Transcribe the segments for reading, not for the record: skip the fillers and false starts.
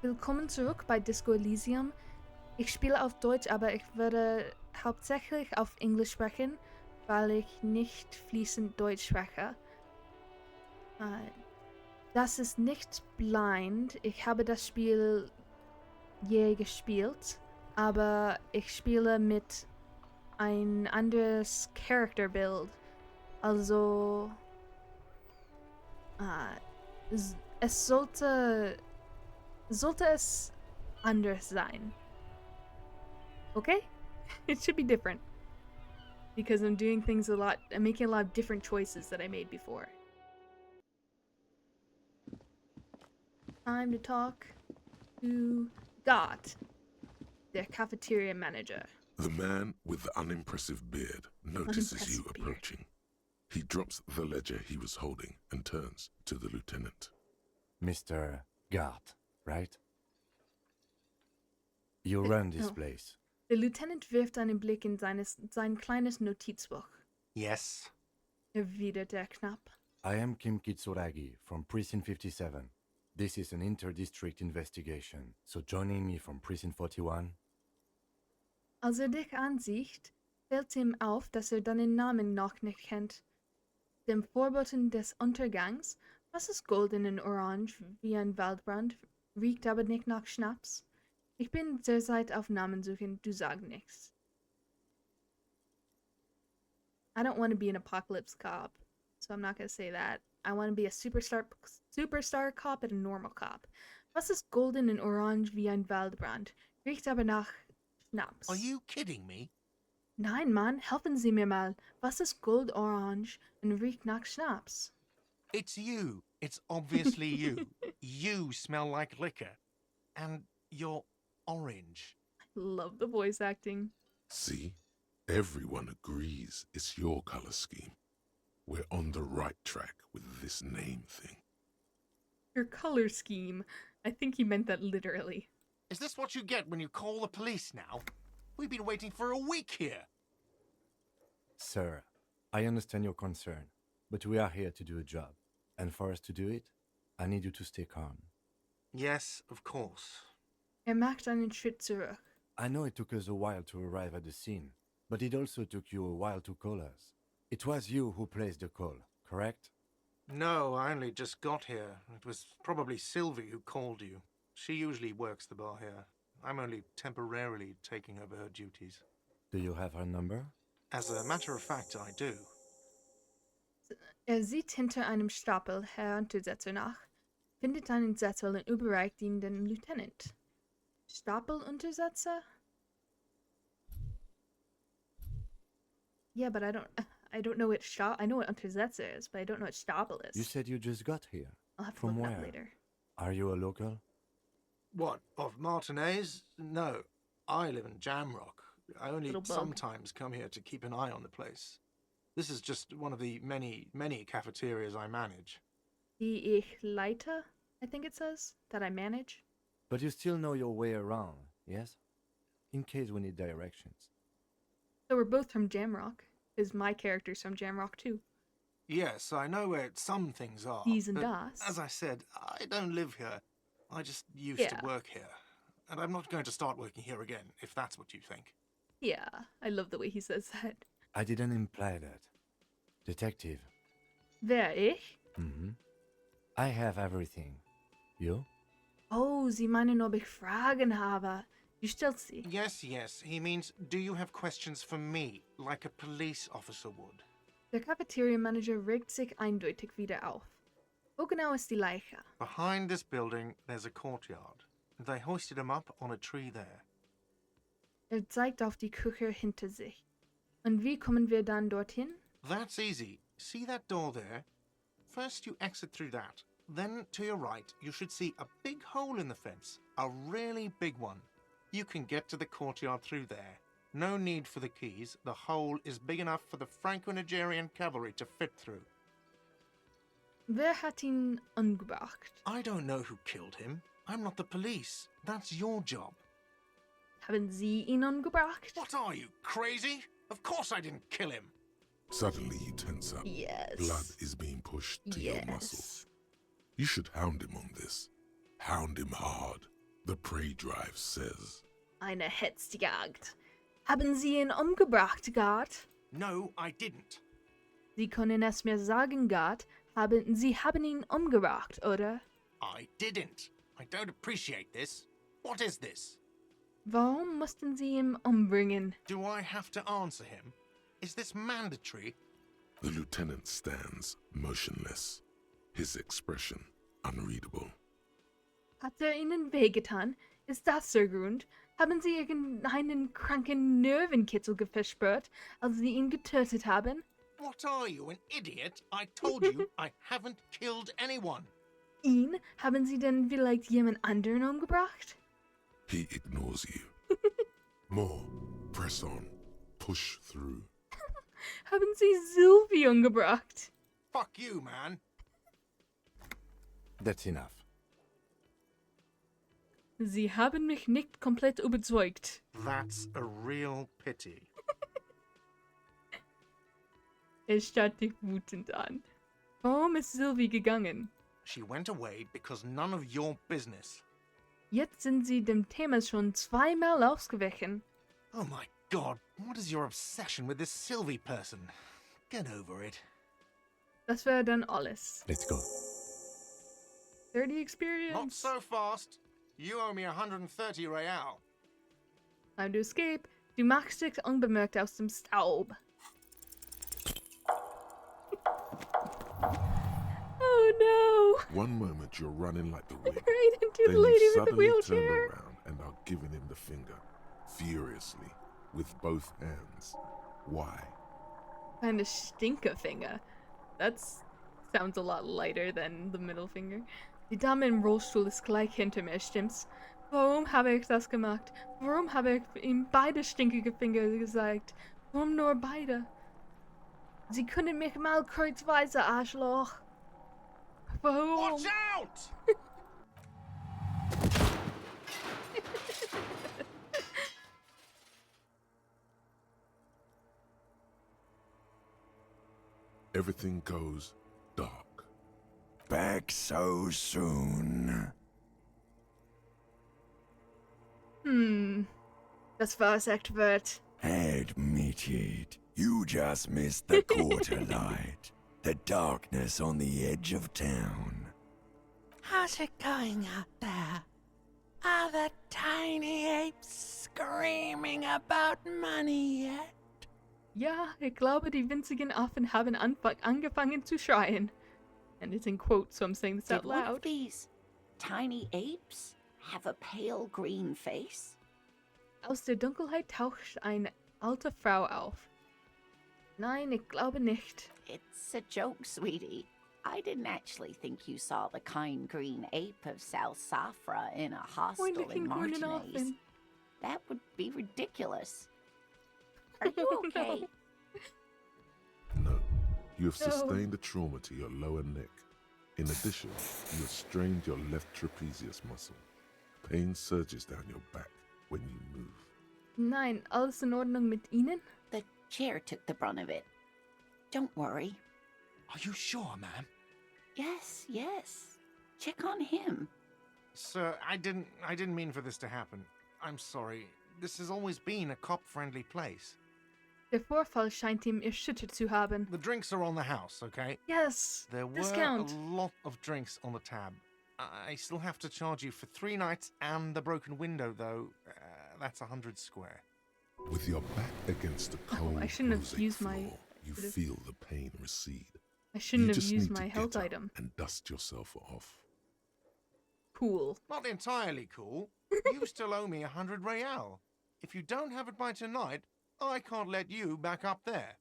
Willkommen zurück bei Disco Elysium. Ich spiele auf Deutsch, aber ich würde hauptsächlich auf Englisch sprechen, weil ich nicht fließend Deutsch spreche. Äh, Das ist nicht blind. Ich habe das Spiel je gespielt, aber ich spiele mit ein anderes Character-Build. Also, es sollte es anders sein. Okay? It should be different. Because I'm doing things I'm making a lot of different choices that I made before. Time to talk to Gott, der cafeteria manager. The man with the unimpressive beard notices you approaching. He drops the ledger he was holding and turns to the lieutenant. Mr. Gart, right? You run this place. Der Lieutenant wirft einen Blick in sein kleines Notizbuch. Yes. Erwidert er knapp. I am Kim Kitsuragi from Precinct 57. This is an inter-district investigation, so joining me from Precinct 41. Als dich ansieht, fällt ihm auf, dass deinen Namen noch nicht kennt. Dem Vorboten des Untergangs, was ist golden und orange wie ein Waldbrand, riecht aber nicht nach Schnaps. Ich bin derzeit auf Namensuche, du sagst nichts. I don't want to be an apocalypse cop, so I'm not going to say that. I want to be a superstar cop and a normal cop. Was ist golden und orange wie ein Waldbrand, riecht aber nach Schnaps. Are you kidding me? Nein, Mann, helfen Sie mir mal. Was ist gold-orange und riecht nach Schnaps? It's you. It's obviously you. You smell like liquor. And you're orange. I love the voice acting. See? Everyone agrees it's your color scheme. We're on the right track with this name thing. Your color scheme. I think he meant that literally. Is this what you get when you call the police now? We've been waiting for a week here. Sir, I understand your concern, but we are here to do a job. And for us to do it, I need you to stay calm. Yes, of course. Macht einen Schritt zurück. I know it took us a while to arrive at the scene, but it also took you a while to call us. It was you who placed the call, correct? No, I only just got here. It was probably Sylvie who called you. She usually works the bar here. I'm only temporarily taking over her duties. Do you have her number? As a matter of fact, I do. Sieht hinter einem Stapel Herrenuntersetzer nach, findet einen Zettel und überreicht ihn dem Lieutenant. Stapeluntersetzer? Yeah, but I don't know what I know what Untersetzer is, but I don't know what Stapel is. You said you just got here. I'll have to From look where? it up later. Are you a local? What, of Martinez? No, I live in Jamrock. I only Little bug. sometimes come here to keep an eye on the place. This is just one of the many, many cafeterias I manage. Die ich leite, I think it says, that I manage. But you still know your way around, yes? In case we need directions. So we're both from Jamrock, because my character's from Jamrock too. Yes, I know where some things are. Dies and but das. As I said, I don't live here. I just used Yeah. to work here. And I'm not going to start working here again, if that's what you think. Yeah, I love the way he says that. I didn't imply that. Detective. Wer, ich? Mm-hmm. I have everything. You? Oh, Sie meinen, ob ich Fragen habe. Du stellst sie. Yes, yes. He means, do you have questions for me, like a police officer would? Der Cafeteria-Manager regt sich eindeutig wieder auf. Wo genau ist die Leiche? Behind this building, there's a courtyard. They hoisted him up on a tree there. Zeigt auf die Küche hinter sich. Und wie kommen wir dann dorthin? That's easy. See that door there? First you exit through that. Then to your right, you should see a big hole in the fence. A really big one. You can get to the courtyard through there. No need for the keys. The hole is big enough for the Franco-Nigerian cavalry to fit through. Wer hat ihn umgebracht? I don't know who killed him. I'm not the police. That's your job. Haben Sie ihn umgebracht? What are you, crazy? Of course I didn't kill him. Suddenly you tense up. Yes. Blood is being pushed to your muscles. You should hound him on this. Hound him hard. The prey drive says. Eine Hetzjagd. Haben Sie ihn umgebracht, Gart? No, I didn't. Sie können es mir sagen, Gart. Sie haben ihn umgebracht, oder? I didn't. I don't appreciate this. What is this? Warum mussten Sie ihn umbringen? Do I have to answer him? Is this mandatory? The lieutenant stands motionless, his expression unreadable. Hat Ihnen wehgetan? Ist das der Grund? Haben Sie irgendeinen kranken Nervenkitzel verspürt, als Sie ihn getötet haben? What are you, an idiot? I told you I haven't killed anyone. Ihn? Haben Sie denn vielleicht jemand anderen umgebracht? He ignores you. More. Press on. Push through. Haben Sie Sylvie umgebracht? Fuck you, man. That's enough. Sie haben mich nicht komplett überzeugt. That's a real pity. Er starrt dich wütend an. Warum ist Sylvie gegangen? She went away because none of your business. Jetzt sind Sie dem Thema schon zweimal ausgewichen. Oh my god, what is your obsession with this Sylvie person? Get over it. Das wäre dann alles. Let's go. 30 experience. Not so fast. You owe me 130 real. Time to escape. Du machst dich unbemerkt aus dem Staub. Oh no! One moment you're running like the wind. Right into Then the lady you with the suddenly turned wheelchair. around and are giving him the finger, furiously, with both hands. Why? Eine Stinkefinger. That sounds a lot lighter than the middle finger. Die Dame im Rollstuhl ist gleich hinter mir, stimmt's? Warum habe ich das gemacht? Warum habe ich ihm beide stinkige Finger gesagt? Warum nur beide? Sie können mich mal kreuzweise, Arschloch. Warum? Watch out! Everything goes dark. Back so soon? Das war's echt wert. Admit it. You just missed the quarter light. The darkness on the edge of town. How's it going out there? Are the tiny apes screaming about money yet? Ja, ich glaube, die winzigen Affen haben angefangen zu schreien. And it's in quotes, so I'm saying this out Did one of loud. these tiny apes have a pale green face? Aus der Dunkelheit taucht eine alte Frau auf. Nein, ich glaube nicht. It's a joke, sweetie. I didn't actually think you saw the kind green ape of South Safra in a hostel Freundlichen in grünen Martinez. Affen. That would be ridiculous. Are you okay? No, you have No. sustained a trauma to your lower neck. In addition, you have strained your left trapezius muscle. Pain surges down your back when you move. Nein, alles in Ordnung mit Ihnen? The chair took the brunt of it. Don't worry. Are you sure, ma'am? Yes, yes. Check on him. Sir, I didn't mean for this to happen. I'm sorry. This has always been a cop-friendly place. Der Vorfall scheint ihm erschüttert zu haben. The drinks are on the house, okay? Yes! There were Discount! a lot of drinks on the tab. I still have to charge you for 3 nights and the broken window, though. That's 100 square. With your back against the cold I shouldn't have mosaic used my- floor, you feel the pain recede. I shouldn't You have just used need my to health get up item. and dust yourself off. Cool. Not entirely cool. You still owe me 100 real. If you don't have it by tonight, I can't let you back up there.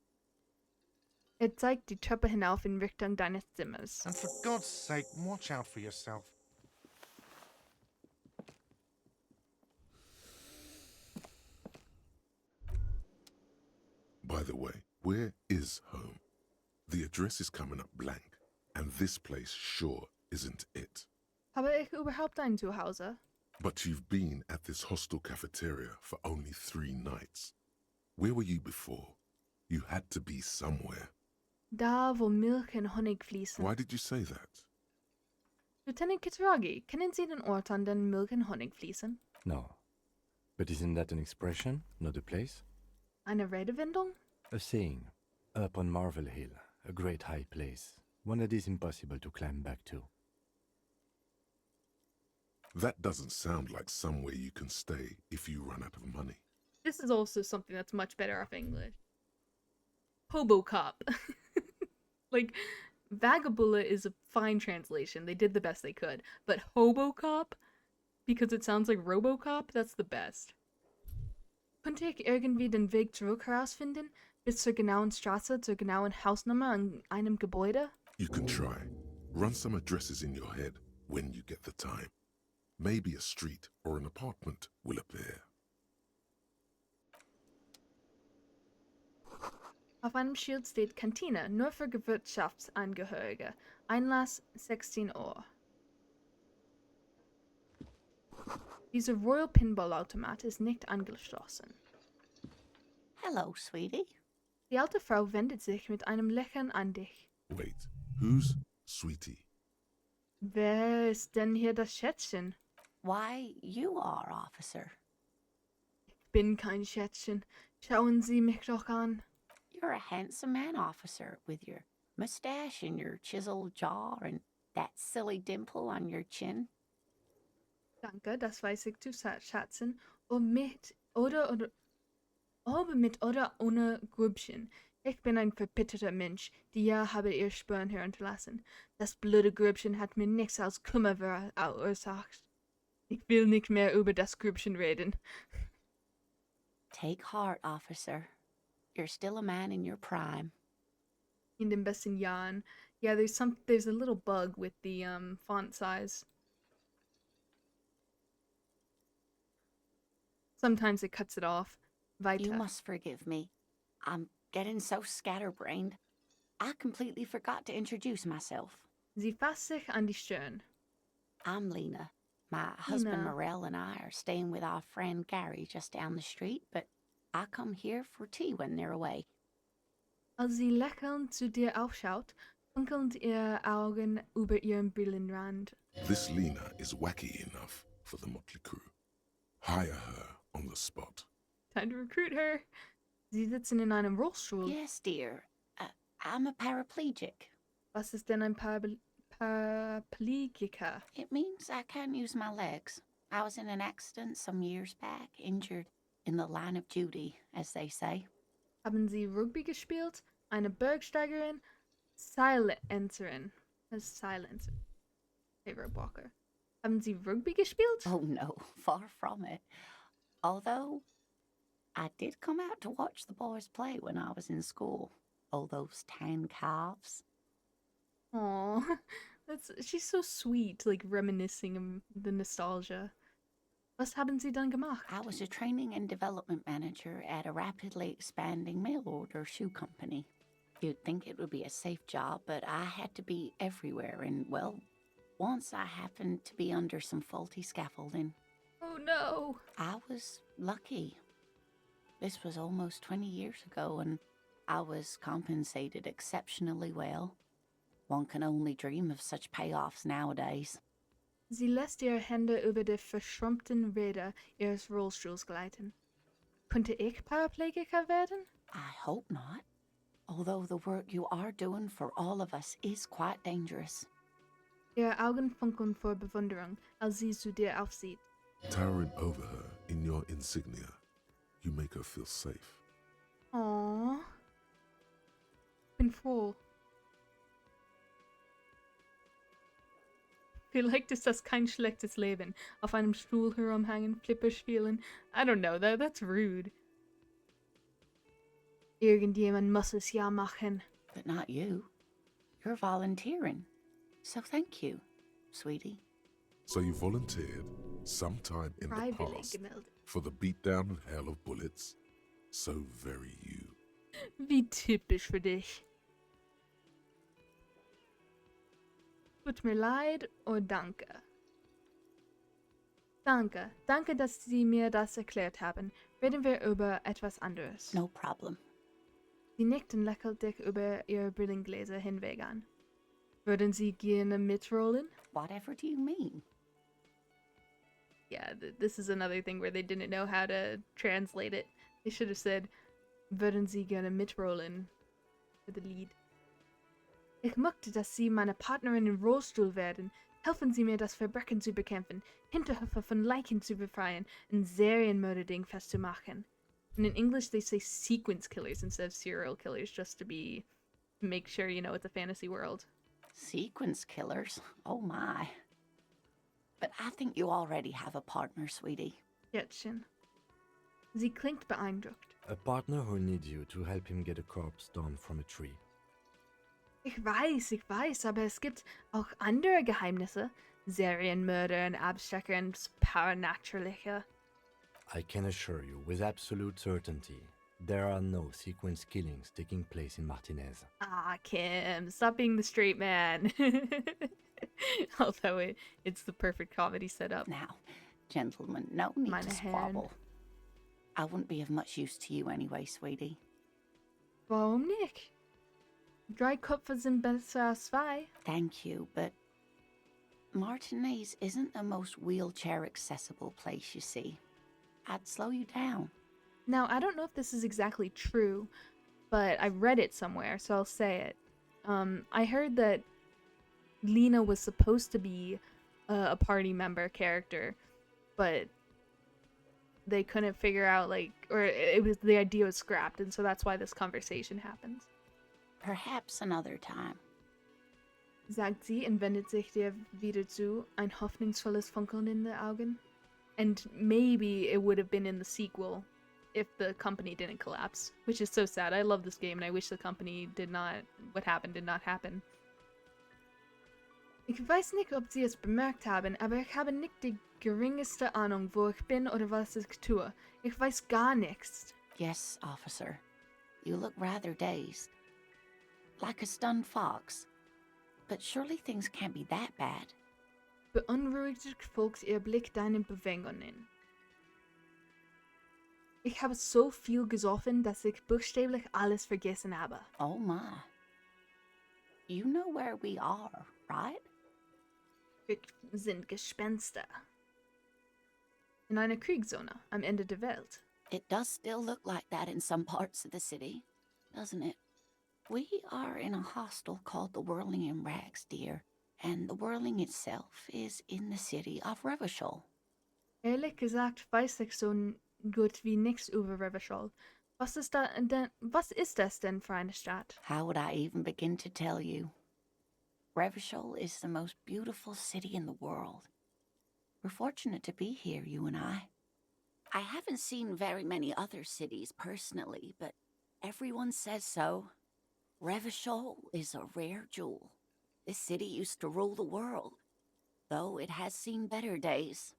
Er zeigt die Treppe hinauf in Richtung deines Zimmers. And for God's sake, watch out for yourself. By the way, where is home? The address is coming up blank, and this place sure isn't it. Habe ich überhaupt ein Zuhause? But you've been at this hostel cafeteria for only 3 nights. Where were you before? You had to be somewhere. Da, wo Milch und Honig fließen. Why did you say that? Lieutenant Kitsuragi, kennen Sie den Ort, an den Milch und Honig fließen? No. But isn't that an expression, not a place? Eine Redewendung? A saying. Up on Marvel Hill, a great high place. One that is impossible to climb back to. That doesn't sound like somewhere you can stay if you run out of money. This is also something that's much better off English. Hobo cop. Like, Vagabulla is a fine translation. They did the best they could. But Hobo cop, because it sounds like Robocop, that's the best. Könnte ich irgendwie den Weg zurück herausfinden? Bis zur genauen Straße, zur genauen Hausnummer an einem Gebäude? You can try. Run some addresses in your head when you get the time. Maybe a street or an apartment will appear. Auf einem Schild steht Kantine, nur für Gewirtschaftsangehörige. Einlass 16 Uhr. Dieser Royal Pinball-Automat ist nicht angeschlossen. Hello, sweetie. Die alte Frau wendet sich mit einem Lächeln an dich. Wait, who's Sweetie? Wer ist denn hier das Schätzchen? Why, you are, officer. Ich bin kein Schätzchen. Schauen Sie mich doch an. You're a handsome man, officer, with your mustache and your chiseled jaw and that silly dimple on your chin. Danke, das weiß ich zu schätzen. Ob mit oder ohne Grübchen. Ich bin ein verbitterter Mensch. Die Jahre habe ihr Spuren hinterlassen. Das blöde Grübchen hat mir nichts als Kummer verursacht. Ich will nicht mehr über das Grübchen reden. Take heart, officer. You're still a man in your prime. In den besten Jahren. Yeah, there's a little bug with the font size. Sometimes it cuts it off. Weiter. You must forgive me. I'm getting so scatterbrained. I completely forgot to introduce myself. Sie fasst sich an die Stirn. I'm Lena. My husband Lena. Morel and I are staying with our friend Gary just down the street, but I come here for tea when they're away. Als sie lächelnd zu dir aufschaut, funkeln ihre Augen über ihren Brillenrand. This Lena is wacky enough for the motley crew. Hire her on the spot. Time to recruit her. Sie sitzen in einem Rollstuhl. Yes, dear. I'm a paraplegic. Was ist denn ein Paraplegiker? It means I can't use my legs. I was in an accident some years back, injured in the line of duty, as they say. Haben Sie Rugby gespielt? Eine Bergsteigerin? Silencerin. A silencer. Favorite Walker. Haben Sie Rugby gespielt? Oh no, far from it. Although, I did come out to watch the boys play when I was in school. Oh, those tan calves. Aw, she's so sweet, like reminiscing of the nostalgia. Was haben Sie dann gemacht? I was a training and development manager at a rapidly expanding mail order shoe company. You'd think it would be a safe job, but I had to be everywhere, and well, once I happened to be under some faulty scaffolding. Oh no! I was lucky. This was almost 20 years ago, and I was compensated exceptionally well. One can only dream of such payoffs nowadays. Sie lässt ihre Hände über die verschrumpften Räder ihres Rollstuhls gleiten. Könnte ich Paraplegiker werden? I hope not. Although the work you are doing for all of us is quite dangerous. Ihre Augen funkeln vor Bewunderung, als sie zu dir aufsieht. Towering over her in your insignia, you make her feel safe. Aww. Bin froh. Vielleicht ist das kein schlechtes Leben. Auf einem Stuhl herumhängen, Flipper spielen. I don't know, that's rude. Irgendjemand muss es ja machen. But not you. You're volunteering. So thank you, sweetie. So you volunteered sometime in the Freiwillig past gemeldet. for the beatdown and hell of bullets. So very you. Wie typisch für dich. Tut mir leid oder danke? Danke. Danke, dass Sie mir das erklärt haben. Reden wir über etwas anderes. No problem. Sie nickt und lächelt dich über ihre Brillengläser hinweg an. Würden Sie gerne mitrollen? Whatever do you mean? Yeah, this is another thing where they didn't know how to translate it. They should have said, würden Sie gerne mitrollen? For the lead. Ich möchte, dass Sie meine Partnerin im Rollstuhl werden. Helfen Sie mir, das Verbrechen zu bekämpfen, Hinterhöfe von Leichen zu befreien und Serienmörderding festzumachen. And in English, they say sequence killers instead of serial killers, just to make sure you know it's a fantasy world. Sequence killers? Oh my. But I think you already have a partner, sweetie. Jätchen. Sie klingt beeindruckt. A partner who needs you to help him get a corpse down from a tree. Ich weiß, aber es gibt auch andere Geheimnisse. Serienmörder und Abstecher und das Paranormalische. I can assure you with absolute certainty, there are no sequence killings taking place in Martinez. Ah, Kim, stop being the straight man. Although it's the perfect comedy setup. Now, gentlemen, no need Meine to Herren. squabble. I wouldn't be of much use to you anyway, sweetie. Warum nicht? 3 Köpfe sind besser als 2. Thank you, but Martinez isn't the most wheelchair accessible place, you see. I'd slow you down. Now, I don't know if this is exactly true, but I read it somewhere, so I'll say it. I heard that Lena was supposed to be a party member character, but they couldn't figure out, the idea was scrapped, and so that's why this conversation happens. Perhaps another time. Sagt sie und wendet sich dir wieder zu, ein hoffnungsvolles Funkeln in den Augen. And maybe it would have been in the sequel if the company didn't collapse, which is so sad. I love this game and I wish the company what happened did not happen. Ich weiß nicht, ob Sie es bemerkt haben, aber ich habe nicht die geringste Ahnung, wo ich bin oder was ich tue. Ich weiß gar nichts. Yes, officer. You look rather dazed. Like a stunned fox. But surely things can't be that bad. Beunruhigt folgt Ihr Blick deinen Bewegungen. Ich habe so viel gesoffen, dass ich buchstäblich alles vergessen habe. Oh my. You know where we are, right? Wir sind Gespenster. In einer Kriegszone am Ende der Welt. It does still look like that in some parts of the city, doesn't it? We are in a hostel called the Whirling in Rags, dear, and the Whirling itself is in the city of Revachol. Ehrlich gesagt weiß ich so gut wie nichts über Revachol. Was ist das denn für eine Stadt? How would I even begin to tell you? Revachol is the most beautiful city in the world. We're fortunate to be here, you and I. I haven't seen very many other cities personally, but everyone says so. Revachol is a rare jewel. This city used to rule the world, though it has seen better days.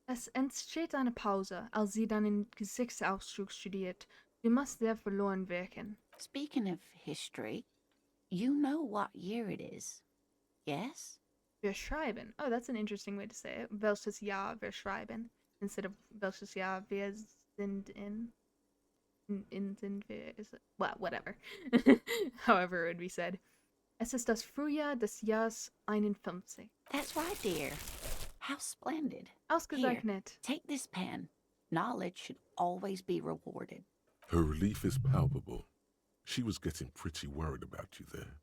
Es entsteht eine Pause, als sie deinen Gesichtsausdruck studiert. Du musst sehr verloren wirken. Speaking of history, you know what year it is, yes? Wir schreiben. Oh, that's an interesting way to say it. Welches Jahr wir schreiben. Instead of welches Jahr wir sind in. Sind wir. Well, whatever. However it would be said. Es ist das Frühjahr des Jahres 51. That's right, dear. How splendid. Ausgezeichnet. Here, take this pen. Knowledge should always be rewarded. Her relief is palpable. She was getting pretty worried about you there,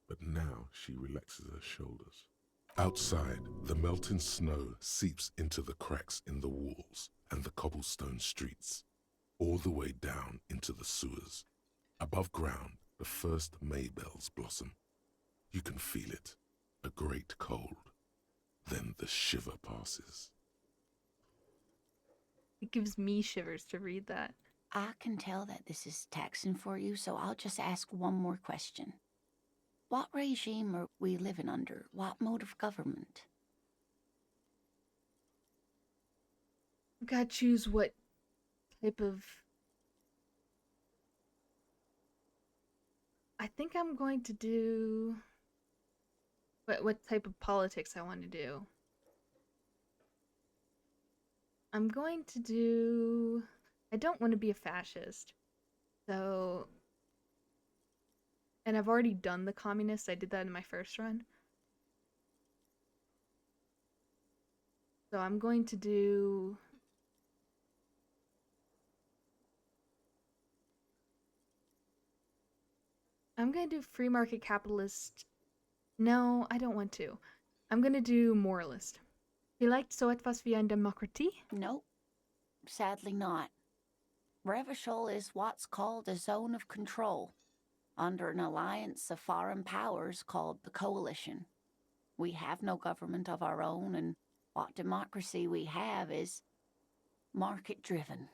but now she relaxes her shoulders. Outside, the melting snow seeps into the cracks in the walls and the cobblestone streets, all the way down into the sewers. Above ground, the first May bells blossom. You can feel it, a great cold. Then the shiver passes. It gives me shivers to read that. I can tell that this is taxing for you, so I'll just ask one more question. What regime are we living under? What mode of government? You gotta choose what type of... I think I'm going to do... What type of politics I want to do. I'm going to do... I don't want to be a fascist. So... And I've already done the communist. I did that in my first run. So I'm going to do... I'm going to do free market capitalist. No, I don't want to. I'm going to do moralist. Vielleicht so etwas wie eine Demokratie? Nope, sadly not. Revachol is what's called a zone of control, under an alliance of foreign powers called the Coalition. We have no government of our own, and what democracy we have is market-driven.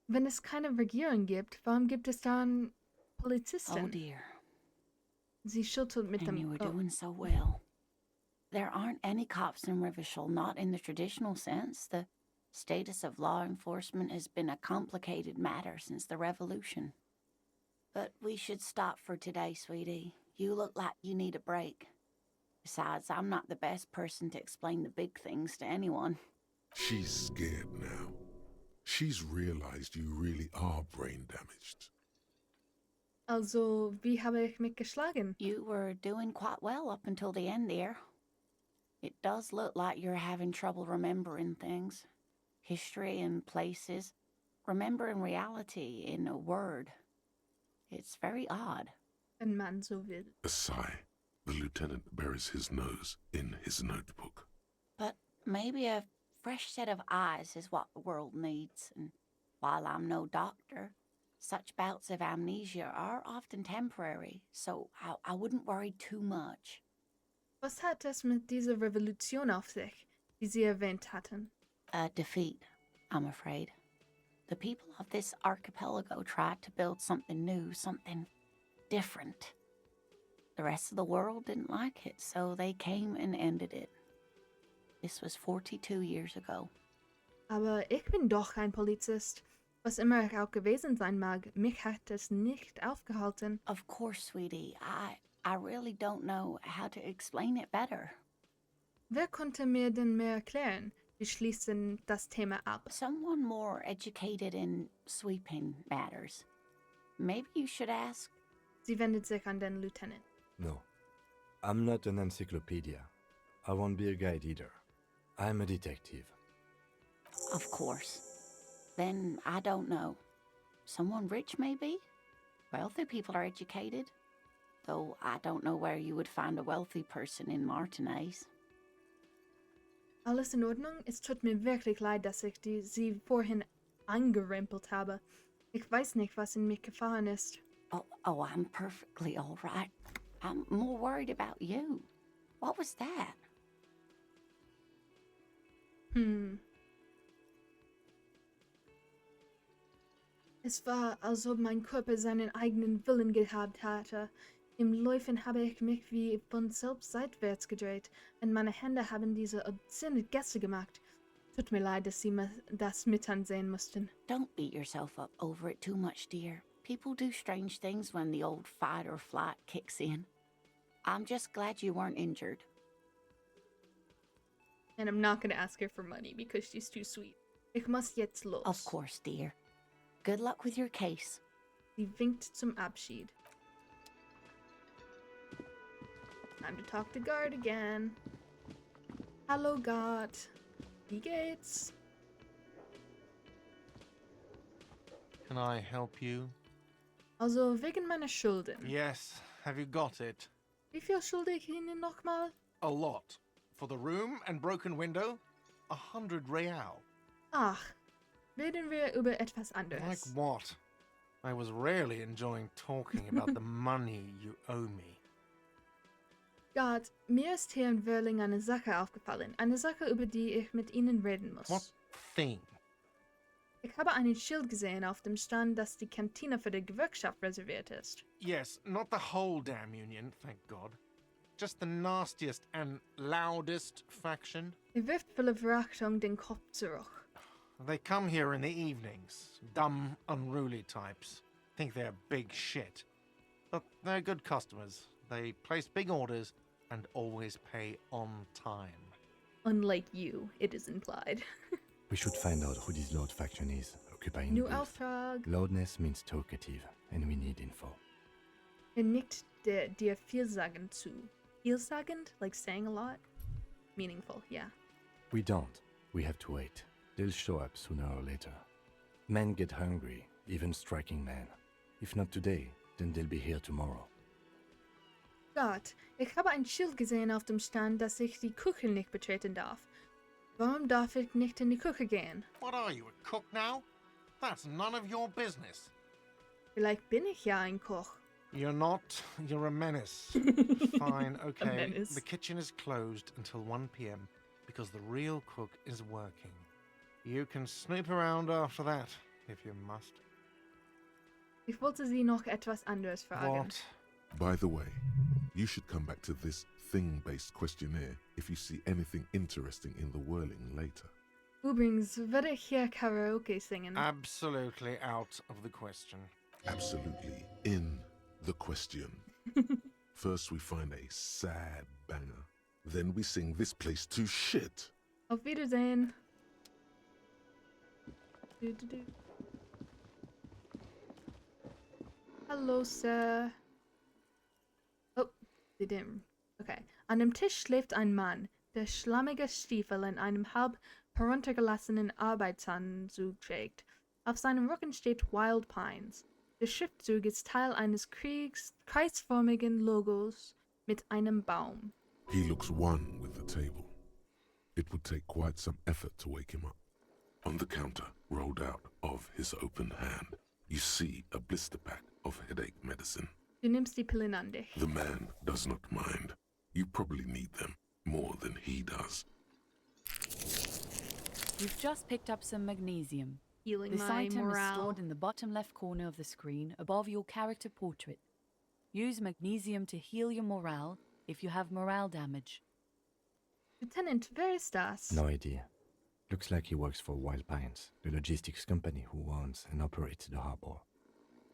Wenn es keine Regierung gibt, warum gibt es dann Oh Polizisten? dear, Sie schüttelt mit and dem... you were oh. doing so well. There aren't any cops in Revachol, not in the traditional sense. The status of law enforcement has been a complicated matter since the revolution. But we should stop for today, sweetie. You look like you need a break. Besides, I'm not the best person to explain the big things to anyone. She's scared now. She's realized you really are brain damaged. Also, wie habe ich mich geschlagen? You were doing quite well up until the end there. It does look like you're having trouble remembering things. History and places. Remembering reality in a word. It's very odd. Ein Mann so will. A sigh. The lieutenant buries his nose in his notebook. But maybe a fresh set of eyes is what the world needs. And while I'm no doctor, such bouts of amnesia are often temporary, so I wouldn't worry too much. Was hat es mit dieser Revolution auf sich, die Sie erwähnt hatten? A defeat, I'm afraid. The people of this archipelago tried to build something new, something different. The rest of the world didn't like it, so they came and ended it. This was 42 years ago. Aber ich bin doch kein Polizist. Was immer ich auch gewesen sein mag, mich hat es nicht aufgehalten. Of course, sweetie. I really don't know how to explain it better. Wer konnte mir denn mehr erklären? Wir schließen das Thema ab. Someone more educated in sweeping matters. Maybe you should ask. Sie wendet sich an den Lieutenant. No, I'm not an encyclopedia. I won't be a guide either. I'm a detective. Of course. Then I don't know. Someone rich, maybe? Wealthy people are educated. Though I don't know where you would find a wealthy person in Martinez. Alles in Ordnung? Es tut mir wirklich leid, dass ich Sie vorhin angerempelt habe. Ich weiß nicht, was in mich gefahren ist. Oh, I'm perfectly all right. I'm more worried about you. What was that? Es war, als ob mein Körper seinen eigenen Willen gehabt hatte. Im Läufen habe ich mich wie von selbst seitwärts gedreht und meine Hände haben diese obszöne Geste gemacht. Tut mir leid, dass Sie das mit ansehen mussten. Don't beat yourself up over it too much, dear. People do strange things when the old fight or flight kicks in. I'm just glad you weren't injured. And I'm not gonna ask her for money because she's too sweet. Ich muss jetzt los. Of course, dear. Good luck with your case. Sie winkt zum Abschied. Time to talk to Guard again. Hallo Guard. Wie geht's? Can I help you? Also wegen meiner Schulden. Yes. Have you got it? Wie viel schulde ich Ihnen nochmal? A lot. For the room and broken window, 100 real. Ach, reden wir über etwas anderes. Like what? I was really enjoying talking about the money you owe me. Gott, mir ist hier in Wörling eine Sache aufgefallen. Eine Sache, über die ich mit Ihnen reden muss. What thing? Ich habe ein Schild gesehen, auf dem stand, dass die Kantine für die Gewerkschaft reserviert ist. Yes, not the whole damn union, thank God. Just the nastiest and loudest faction. Wirft voller Verachtung den Kopf zurück. They come here in the evenings. Dumb, unruly types. Think they're big shit. But they're good customers. They place big orders and always pay on time. Unlike you, it is implied. We should find out who this Lord faction is, occupying New the booth. Auftrag. Loudness means talkative, and we need info. Nickt dir vielsagend zu. Vielsagend? Like saying a lot? meaningful, yeah. We don't. We have to wait. They'll show up sooner or later. Men get hungry, even striking men. If not today, then they'll be here tomorrow. Gott, ich habe ein Schild gesehen auf dem Stand, dass ich die Küche nicht betreten darf. Warum darf ich nicht in die Küche gehen? What are you, a cook now? That's none of your business. Vielleicht bin ich ja ein Koch. You're not. You're a menace. Fine, okay. menace. The kitchen is closed until 1 p.m. because the real cook is working. You can snoop around after that, if you must. Ich wollte Sie noch etwas anderes fragen. What? By the way, you should come back to this thing-based questionnaire if you see anything interesting in the whirling later. Übrigens, werde ich hier Karaoke singen? Absolutely out of the question. Absolutely in the question. First we find a sad banger. Then we sing this place to shit. Auf Wiedersehen. Du, du, du. Hallo, Sir. Oh, sie didn't. Okay. An dem Tisch schläft ein Mann, der schlammige Stiefel in einem halb heruntergelassenen Arbeitsanzug trägt. Auf seinem Rücken steht Wild Pines. Der Schriftzug ist Teil eines kreisförmigen Logos mit einem Baum. He looks one with the table. It would take quite some effort to wake him up. On the counter, rolled out of his open hand, you see a blister pack of headache medicine. Du nimmst die Pillen an dich. The man does not mind. You probably need them more than he does. You've just picked up some magnesium. Healing This my item is morale. stored in the bottom left corner of the screen above your character portrait. Use magnesium to heal your morale if you have morale damage. Lieutenant, wer ist das? No idea. Looks like he works for Wild Pines, the logistics company who owns and operates the harbor.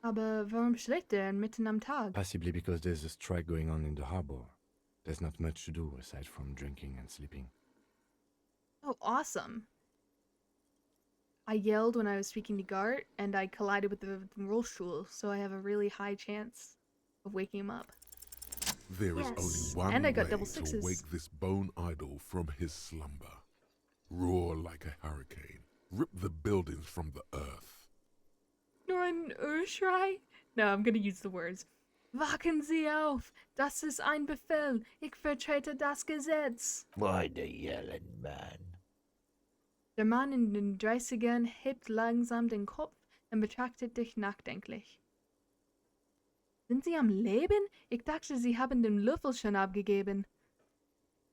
Aber warum schläft er mitten am Tag? Possibly because there's a strike going on in the harbor. There's not much to do aside from drinking and sleeping. Oh, awesome. I yelled when I was speaking to Gart, and I collided with the Rollstuhl, so I have a really high chance of waking him up. There is Yes. only one And I got way double to sixes. wake this bone idol from his slumber. Roar like a hurricane. Rip the buildings from the earth. Nur ein Urschrei? No, I'm gonna use the words. Wachen Sie auf! Das ist ein Befehl! Ich vertrete das Gesetz! Why the yelling, man? Der Mann in den 30ern hebt langsam den Kopf und betrachtet dich nachdenklich. Sind Sie am Leben? Ich dachte, Sie haben den Löffel schon abgegeben.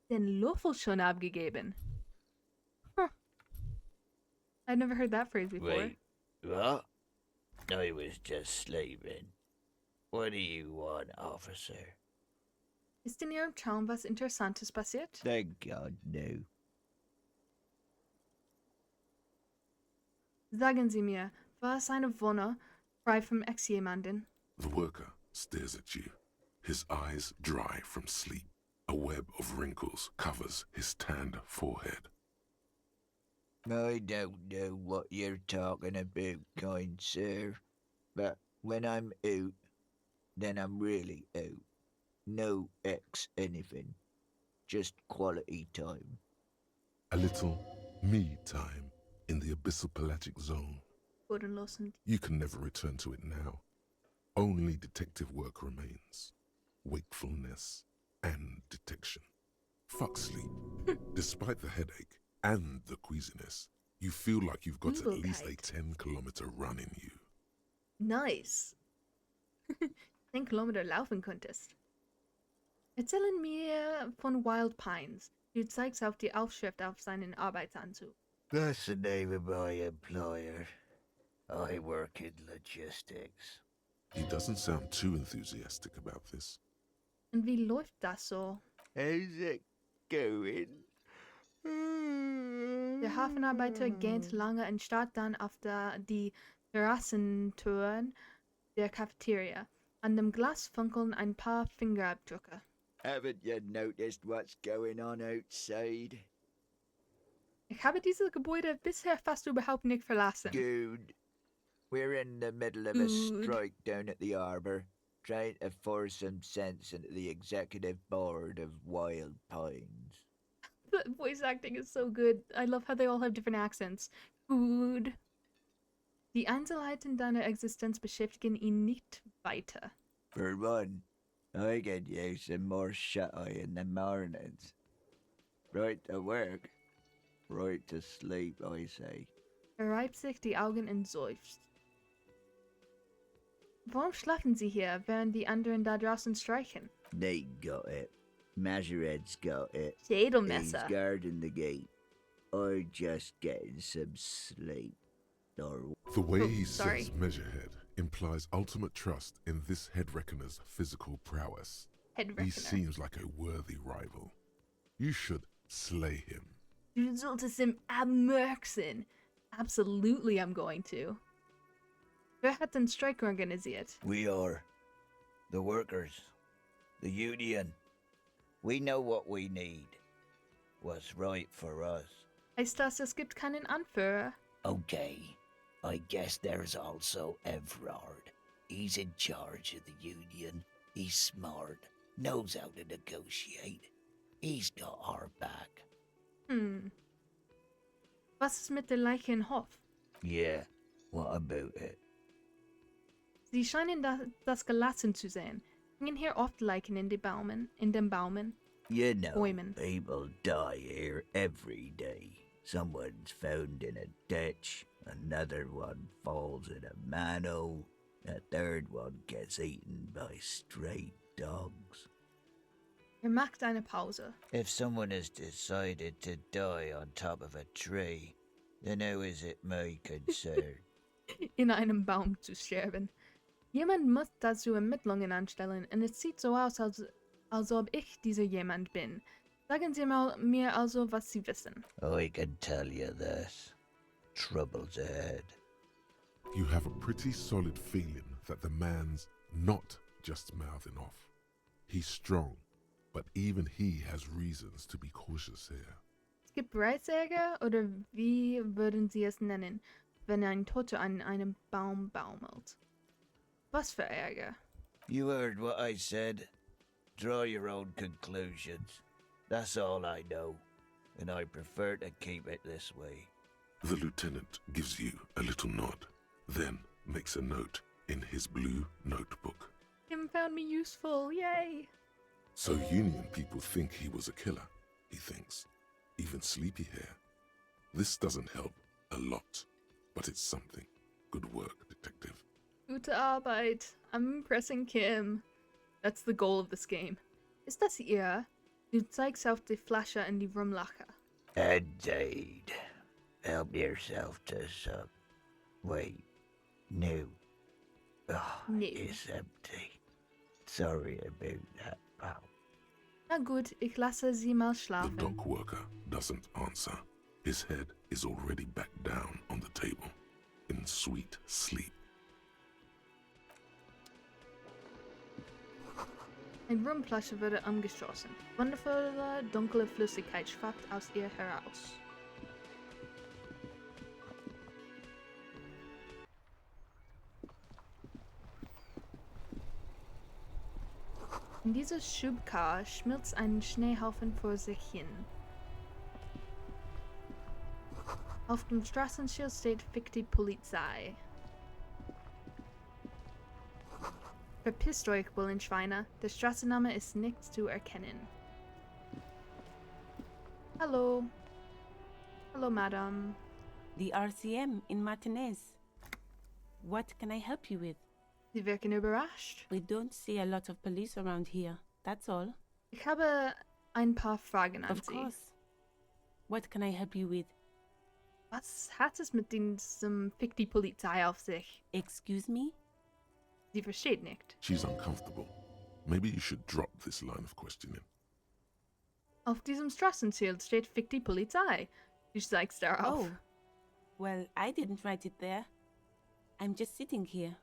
Den Löffel schon abgegeben? Huh. I'd never heard that phrase before. Wait, what? I was just sleeping. What do you want, officer? Ist in Ihrem Traum was Interessantes passiert? Thank God, no. Sagen Sie mir, war es eine Wohnung frei von Ex-Jemanden? The worker stares at you, his eyes dry from sleep. A web of wrinkles covers his tanned forehead. I don't know what you're talking about, kind sir. But when I'm out, then I'm really out. No ex anything. Just quality time. A little me time in the abyssal pelagic zone. Bodenlos. You can never return to it now. Only detective work remains. Wakefulness and detection. Fuck sleep. Despite the headache and the queasiness, you feel like you've got at least a Übelkeit. 10-kilometer run in you. Nice. 10 Kilometer laufen könntest. Erzählen mir von Wild Pines. Du zeigst auf die Aufschrift auf seinen Arbeitsanzug. That's the name of my employer. I work in logistics. He doesn't sound too enthusiastic about this. Und wie läuft das so? How's it going? Der Hafenarbeiter gähnt lange und starrt dann auf die Terrassentüren der Cafeteria. An dem Glas funkeln ein paar Fingerabdrücke. Haven't you noticed what's going on outside? Ich habe dieses Gebäude bisher fast überhaupt nicht verlassen. Good. We're in the middle of a Good. strike down at the harbour, trying to force some sense into the executive board of Wild Pines. The voice acting is so good. I love how they all have different accents. Gut. Die Einzelheiten deiner Existenz beschäftigen ihn nicht weiter. For one, I get use some more shut-eye in the mornings. Right to work, right to sleep, I say. Er reibt sich die Augen und seufzt. Warum schlafen Sie hier, während die anderen da draußen streichen? They got it. Measurehead's got it. He's Schädelmesser. guarding the gate. I just getting some sleep. Or The way Oh, he sorry. says Measurehead implies ultimate trust in this head reckoner's physical prowess. Head He Reckoner. seems like a worthy rival. You should slay him. Du solltest ihm abmurksen. Absolutely, I'm going to. Wer hat den Streik organisiert? we are. The workers. The union. We know what we need. What's right for us. Heißt das, es gibt keinen Anführer? Okay. I guess there's also Everard. He's in charge of the union. He's smart. Knows how to negotiate. He's got our back. Was ist mit der Leiche im Hof? Yeah. What about it? Sie scheinen das gelassen zu sehen. Hängen hier oft Leichen in den Baumen. You know, Bäumen. people die here every day. Someone's found in a ditch, another one falls in a manhole, a third one gets eaten by stray dogs. Macht eine Pause. If someone has decided to die on top of a tree, then how is it my concern? In einem Baum zu sterben. Jemand muss dazu Ermittlungen anstellen und es sieht so aus, als ob ich dieser jemand bin. Sagen Sie mir also, was Sie wissen. I can tell you this. Trouble's ahead. You have a pretty solid feeling that the man's not just mouthing off. He's strong, but even he has reasons to be cautious here. Es gibt Reizärger oder wie würden Sie es nennen, wenn ein Toter an einem Baum baumelt? Was für Ärger? You heard what I said. Draw your own conclusions. That's all I know, and I prefer to keep it this way. The lieutenant gives you a little nod, then makes a note in his blue notebook. Him found me useful, yay! So Union people think he was a killer, he thinks. Even sleepy hair. This doesn't help a lot, but it's something. Good work, detective. Gute Arbeit. I'm impressing Kim. That's the goal of this game. Ist das ihr? Du zeigst auf die Flasche in die Rumlache. Indeed. Help yourself to some. Wait. No. Oh, No. it's empty. Sorry about that, pal. Na gut, ich lasse sie mal The schlafen. dock worker doesn't answer. His head is already back down on the table, in sweet sleep. Eine Rumflasche wurde angeschossen. Wundervolle, dunkle Flüssigkeit schwappt aus ihr heraus. In dieser Schubkarre schmilzt ein Schneehaufen vor sich hin. Auf dem Straßenschild steht "Fick die Polizei". Verpisst euch, Bullenschweine. Der Straßenname ist nicht zu erkennen. Hallo. Hallo, Madame. The RCM in Martinez. What can I help you with? Sie wirken überrascht. We don't see a lot of police around here. That's all. Ich habe ein paar Fragen an Of Sie. course. What can I help you with? Was hat es mit diesem Fick die Polizei auf sich? Excuse me? Sie versteht nicht. She's uncomfortable. Maybe you should drop this line of questioning. Auf diesem Straßenschild steht "Fick die Polizei". Du zeigst darauf. Oh. Well, I didn't write it there. I'm just sitting here.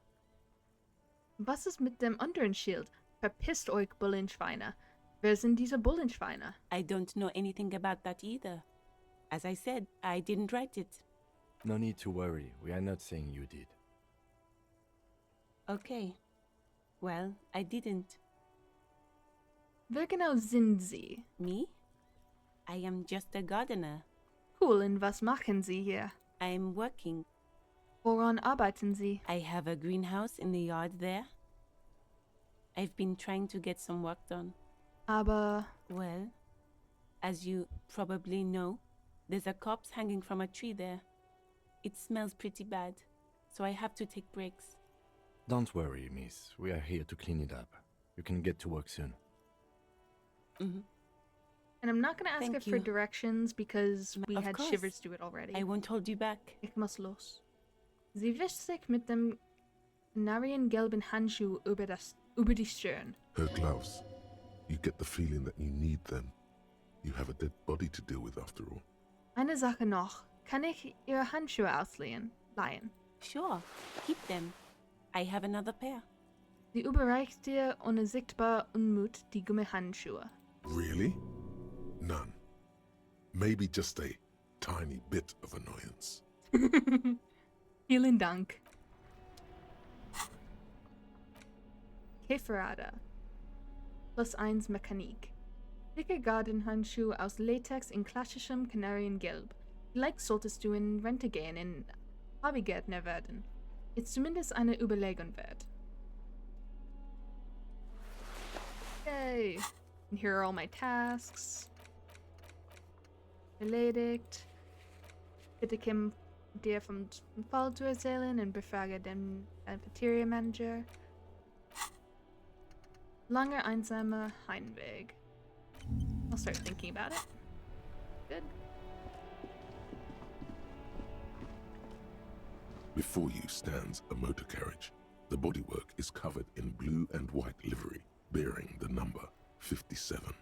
Was ist mit dem anderen Schild? Verpisst euch, Bullenschweine. Wer sind diese Bullenschweine? I don't know anything about that either. As I said, I didn't write it. No need to worry, we are not saying you did. Okay. Well, I didn't. Wer genau sind Sie? Me? I am just a gardener. Cool, und was machen Sie hier? I'm working. Woran arbeiten Sie? I have a greenhouse in the yard there. I've been trying to get some work done. Aber Well, as you probably know, there's a corpse hanging from a tree there. It smells pretty bad, so I have to take breaks. Don't worry, miss. We are here to clean it up. You can get to work soon. Mhm. and I'm not gonna ask Thank her for you. directions because we Of had course. Shivers do it already. I won't hold you back. Ich muss los. Sie wischt sich mit dem kanariengelben Handschuh über die Stirn. Her gloves. You get the feeling that you need them. You have a dead body to deal with after all. Eine Sache noch. Kann ich Ihre Handschuhe ausleihen? Sure, keep them. I have another pair. Sie überreicht dir ohne sichtbar Unmut die Gummihandschuhe. Really? None. Maybe just a tiny bit of annoyance. Vielen Dank. Käferada. +1 Mechanik. Dicke Gartenhandschuhe aus Latex in klassischem Kanariengelb. Vielleicht solltest du in Rente gehen in Hobbygärtner werden. Ist zumindest eine Überlegung wert. Yay! And here are all my tasks. Erledigt. Bitte Kim dir vom Fall zu erzählen und befrage den Cafeteria Manager. Langer einsamer Heimweg. I'll start thinking about it. Good. Before you stands a motor carriage. The bodywork is covered in blue and white livery, bearing the number 57.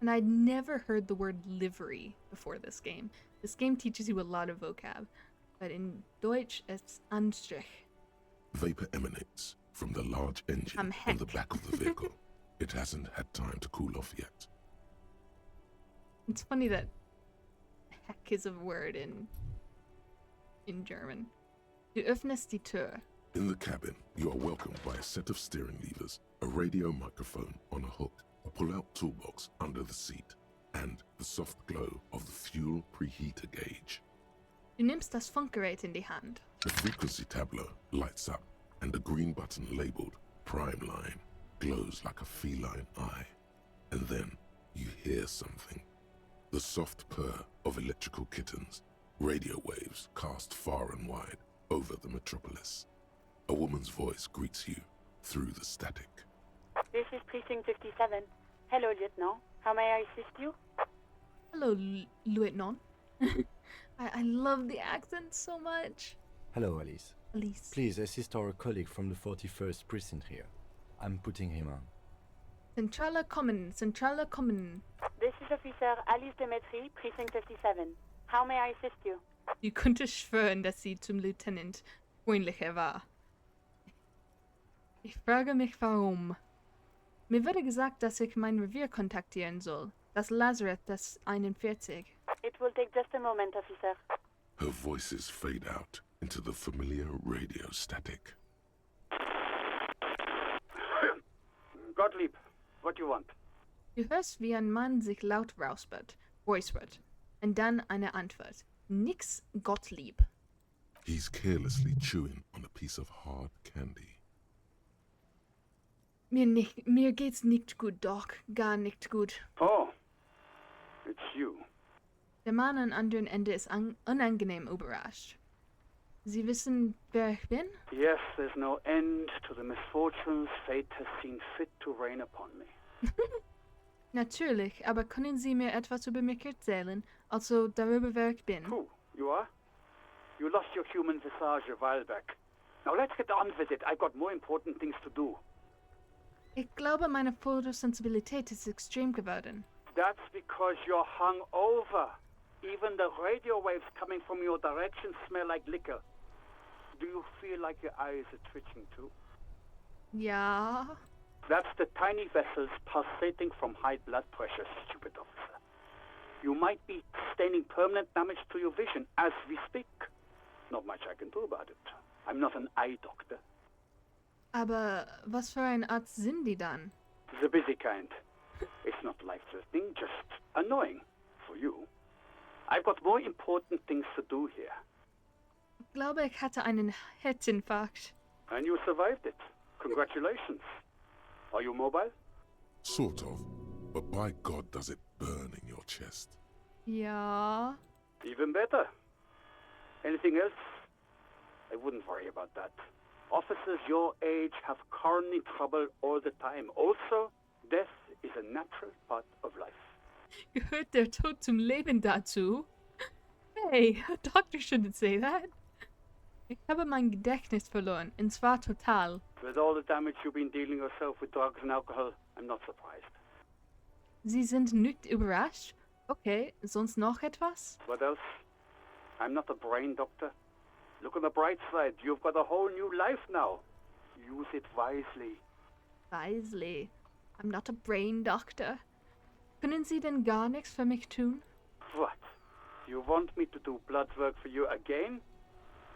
And I'd never heard the word livery before this game. This game teaches you a lot of vocab, but in Deutsch it's Anstrich. Vapor emanates from the large engine Am on the heck. back of the vehicle. It hasn't had time to cool off yet. It's funny that heck is a word in German. Du öffnest die Tür. In the cabin, you are welcomed by a set of steering levers, a radio microphone on a hook, a pull-out toolbox under the seat, and the soft glow of the fuel preheater gauge. Du nimmst das Funkgerät in die Hand. The frequency tableau lights up, and a green button labeled Prime Line glows like a feline eye. And then you hear something. The soft purr of electrical kittens, radio waves cast far and wide over the metropolis. A woman's voice greets you through the static. This is Precinct 57. Hello, Lieutenant. How may I assist you? Hello, Lieutenant. I love the accent so much. Hello, Alice. Elise. Please assist our colleague from the 41st precinct here. I'm putting him on. Centrale kommen, Centrale kommen. This is Officer Alice Demetri, Precinct 57. How may I assist you? Du könntest schwören, dass sie zum Lieutenant freundlicher war. Ich frage mich, warum. Mir wurde gesagt, dass ich mein Revier kontaktieren soll. Das Lazareth, das 41. It will take just a moment, Officer. Her voices fade out into the familiar radio static. Gottlieb, what do you want? Du hörst, wie ein Mann sich laut räuspert. Und dann eine Antwort. Nix Gottlieb. He's carelessly chewing on a piece of hard candy. Mir geht's nicht gut, Doc. Gar nicht gut. Oh, it's you. Der Mann am anderen Ende ist unangenehm überrascht. Sie wissen, wer ich bin? Yes, there's no end to the misfortunes fate has seen fit to rain upon me. Natürlich, aber können Sie mir etwas über mich erzählen? Also darüber, wer ich bin? Who? You are? You lost your human visage a while back. Now let's get on with it. I've got more important things to do. Ich glaube, meine Fotosensibilität ist extrem geworden. That's because you're hung over. Even the radio waves coming from your direction smell like liquor. Do you feel like your eyes are twitching too? Ja. That's the tiny vessels pulsating from high blood pressure, stupid officer. You might be sustaining permanent damage to your vision as we speak. Not much I can do about it. I'm not an eye doctor. Aber was für ein Arzt sind die dann? The busy kind. It's not life-threatening, just annoying. For you. I've got more important things to do here. Ich glaube, ich hatte einen Herzinfarkt. And you survived it. Congratulations. Are you mobile? Sort of, but by God does it burn in your chest. Ja. Even better. Anything else? I wouldn't worry about that. Officers your age have coronary trouble all the time. Also, death is a natural part of life. Gehört der Tod zum Leben dazu? Hey, a doctor shouldn't say that. Ich habe mein Gedächtnis verloren, und zwar total. With all the damage you've been dealing yourself with drugs and alcohol, I'm not surprised. Sie sind nicht überrascht? Okay, sonst noch etwas? What else? I'm not a brain doctor. Look on the bright side. You've got a whole new life now. Use it wisely. Wisely. I'm not a brain doctor. Können Sie denn gar nichts für mich tun? What? You want me to do blood work for you again?